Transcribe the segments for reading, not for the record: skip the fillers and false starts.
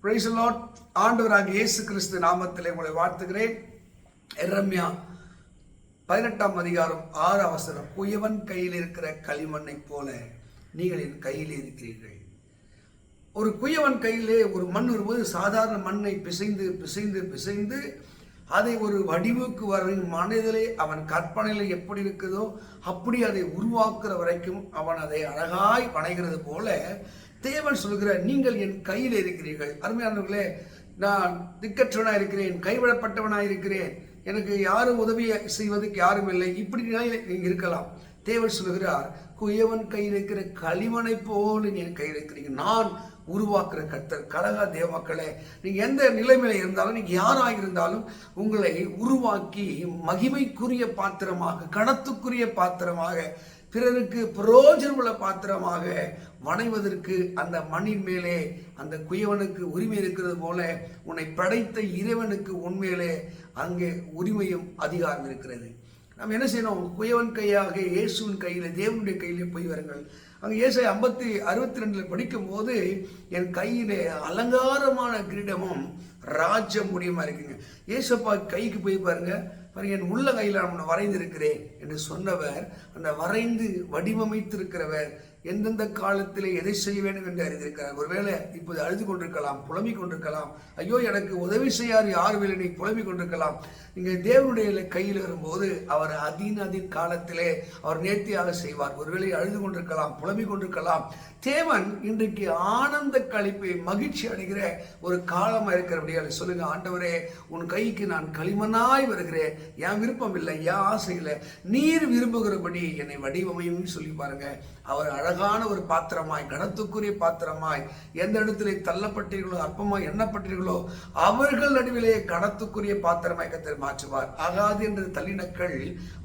Praise the Lord. ஆண்டவராகிய இயேசு கிறிஸ்து நாமத்திலே உங்களை வாழ்த்துகிறேன். எரேமியா 18:6 குயவன் கையில் இருக்கிற களிமண்ணை போல நீங்கள் என் கையில் இருக்கிறீர்கள். ஒரு குயவன் கையிலே ஒரு மண் வரும்போது சாதாரண மண்ணை பிசைந்து பிசைந்து பிசைந்து அதை ஒரு வடிவுக்கு வரும் மனதிலே அவன் கற்பனையில எப்படி இருக்குதோ அப்படி அதை உருவாக்குற வரைக்கும் அவன் அதை அழகாய் வணைகிறது போல தேவன் சொல்கிற நீங்கள் என் கையில் இருக்கிறீர்கள். அருமையானவர்களே, நான் திக்கற்றவனாக இருக்கிறேன், கைவிடப்பட்டவனாக இருக்கிறேன், எனக்கு யாரும் உதவி செய்வதற்கு யாரும் இல்லை, இப்படி நீங்க இருக்கலாம். தேவன் சொல்கிறார், குயவன் கையில் இருக்கிற களிமண்ணை போல நீ என் கையில் இருக்கிறீங்க. நான் உருவாக்குற கர்த்தர். கலகா தேவ மக்களே, நீங்க எந்த நிலைமையில இருந்தாலும், நீங்க யாராக இருந்தாலும் உங்களை உருவாக்கி மகிமைக்குரிய பாத்திரமாக, கணத்துக்குரிய பாத்திரமாக, பிறருக்கு பிரயோஜனமுள்ள பாத்திரமாக வணைவதற்கு அந்த மண்ணின் மேலே அந்த குயவனுக்கு உரிமை இருக்கிறது போல உன்னை படைத்த இறைவனுக்கு உண்மையிலே அங்கே உரிமையும் அதிகாரம் இருக்கிறது. நம்ம என்ன செய்யணும்? குயவன் கையாக இயேசுவின் கையில், தேவனுடைய கையிலே போய் வருங்கள். அங்கே ஏசாயா 50:62 படிக்கும் போது என் கையிலே அலங்காரமான கிரீடமும் ராஜ முடியுமா இருக்குங்க. ஏசப்பா கைக்கு போய் பாருங்க, என் உள்ள கையில் நான் வரைந்திருக்கிறேன் என்று சொன்னவர், அந்த வரைந்து வடிவமைத்திருக்கிறவர் எந்தெந்த காலத்திலே எதை செய்ய வேண்டும் என்று அறிந்திருக்கிறார். ஒருவேளை இப்போது அழுது கொண்டிருக்கலாம், புலம்பிக் கொண்டிருக்கலாம், ஐயோ எனக்கு உதவி செய்யார் யாரும் இல்லை, நீ புலம்பிக் கொண்டிருக்கலாம். நீங்க தேவனுடைய கையில் வரும்போது அவர் அதின் காலத்திலே அவர் நேர்த்தியாக செய்வார். ஒருவேளை அழுது கொண்டிருக்கலாம், புலம்பிக் கொண்டிருக்கலாம். தேவன் இன்றைக்கு ஆனந்த களிப்பை மகிழ்ச்சி அடைகிற ஒரு காலமா இருக்கிறபடியால் சொல்லுங்க, ஆண்டவரே உன் கைக்கு நான் களிமண்ணாய் வருகிறேன், என் விருப்பம் இல்லை, என் ஆசை இல்லை, நீர் விரும்புகிறபடி என்னை வடிவமையும் சொல்லி பாருங்க. அவர் அழகான ஒரு பாத்திரமாய், கனத்துக்குரிய பாத்திரமாய், எந்த இடத்திலே தள்ளப்பட்டீர்களோ, அற்பமாய் எண்ணப்பட்டீர்களோ அவர்கள் நடுவிலே கனத்துக்குரிய பாத்திரமாய் கர்த்தர் மாற்றுவார். ஆகாது என்று தள்ளினக்கள்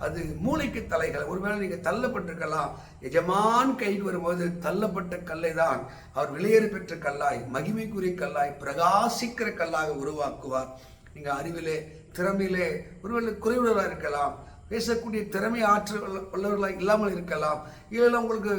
அது மூளைக்கு தலைகள். ஒருவேளை நீங்க தள்ளப்பட்டிருக்கலாம், எஜமான் கைக்கு வரும்போது தள்ளப்பட்ட கல்லை தான் அவர் வெளியேறி பெற்ற கல்லாய், மகிமைக்குரிய கல்லாய், பிரகாசிக்கிற கல்லாக உருவாக்குவார். நீங்க அறிவிலே, திறமையிலே ஒருவேளை குறைவுள்ளவராக இருக்கலாம், பேசக்கூடிய திறமை ஆற்றல் உள்ளவர்களாக இல்லாமல் இருக்கலாம், இல்லை உங்களுக்கு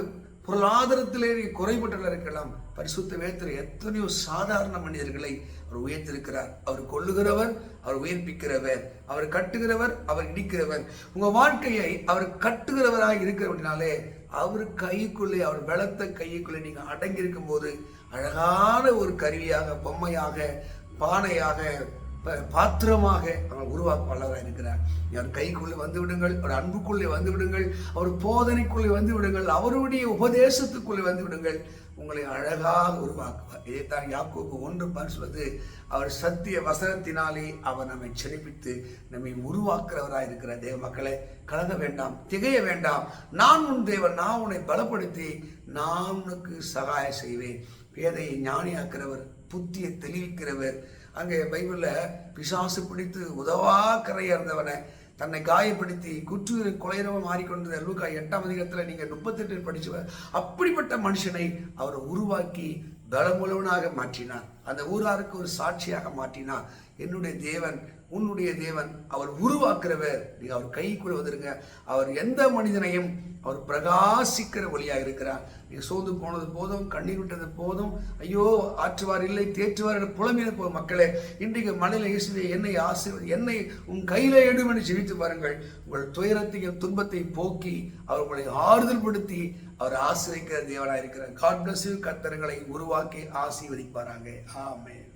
பொருளாதாரத்திலே குறைபட்டவர்கள் இருக்கலாம். பரிசுத்த வேதத்தில் எத்தனையோ சாதாரண மனிதர்களை அவர் உயர்த்திருக்கிறார். அவர் கொள்ளுகிறவர், அவர் உயிர்ப்பிக்கிறவர், அவர் கட்டுகிறவர், அவர் இடிக்கிறவர். உங்க வாழ்க்கையை அவர் கட்டுகிறவராக இருக்கிறபடினாலே அவர் கைக்குள்ளே, அவர் பலத்த கைக்குள்ளே நீங்க அடங்கி இருக்கும் போது அழகான ஒரு கருவியாக, பொம்மையாக, பானையாக, பாத்திரமாக அவர் உருவாக்க வல்லவராக இருக்கிறார். அவர் கைக்குள்ளே வந்து விடுங்கள், அவர் அன்புக்குள்ளே வந்து விடுங்கள், அவர் போதனைக்குள்ளே வந்து விடுங்கள், அவருடைய உபதேசத்துக்குள்ளே வந்து விடுங்கள், உங்களை அழகாக உருவாக்குவார். இதைத்தான் யாக்கோபு 1 சொல்வது, அவர் சத்திய வசனத்தினாலே அவர் நம்மை செழிப்பித்து நம்மை உருவாக்குறவராக இருக்கிற தேவ மக்களே, கலங்க வேண்டாம், திகைய வேண்டாம். நான் உன் தேவன், நான் உன்னை பலப்படுத்தி நான் உனக்கு சகாயம் செய்வேன். பேதையை ஞானியாக்கிறவர், புத்தியை தெளிவிக்கிறவர். அங்கே பைபிள்ல பிசாசு பிடித்து உதவா கரையா இருந்தவனை, தன்னை காயப்படுத்தி குற்று கொலைரவம் மாறிக்கொண்டது லூக்கா 8 நீங்க 38 படிச்சுவர். அப்படிப்பட்ட மனுஷனை அவர் உருவாக்கி பலமுள்ளவனாக மாற்றினார். அந்த ஊராருக்கு ஒரு சாட்சியாக மாற்றினார். என்னுடைய தேவன், உன்னுடைய தேவன், அவர் உருவாக்குறவர். நீங்க அவர் கைக்குள்ள வந்துருங்க. அவர் எந்த மனிதனையும் அவர் பிரகாசிக்கிற ஒளியாக இருக்கிறார். நீங்க சோர்ந்து போனது போதும், கண்ணீர் விட்டது போதும், ஐயோ ஆற்றுவார் இல்லை, தேற்றுவார் என்ற புலமையில போதும். மக்களே, இன்றைக்கு மலையில இயேசுவே என்னை ஆசீர்வதி, என்னை உன் கையில எடும் என்று ஜெபித்து பாருங்கள். உங்கள் துயரத்தையும் துன்பத்தை போக்கி அவர் உங்களை ஆறுதல் படுத்தி அவர் ஆசீர்வதிக்கிற தேவனாக இருக்கிறார். God bless you. கர்த்தர்களை உருவாக்கி ஆசீர்வதிப்பாராங்க. ஆமென்.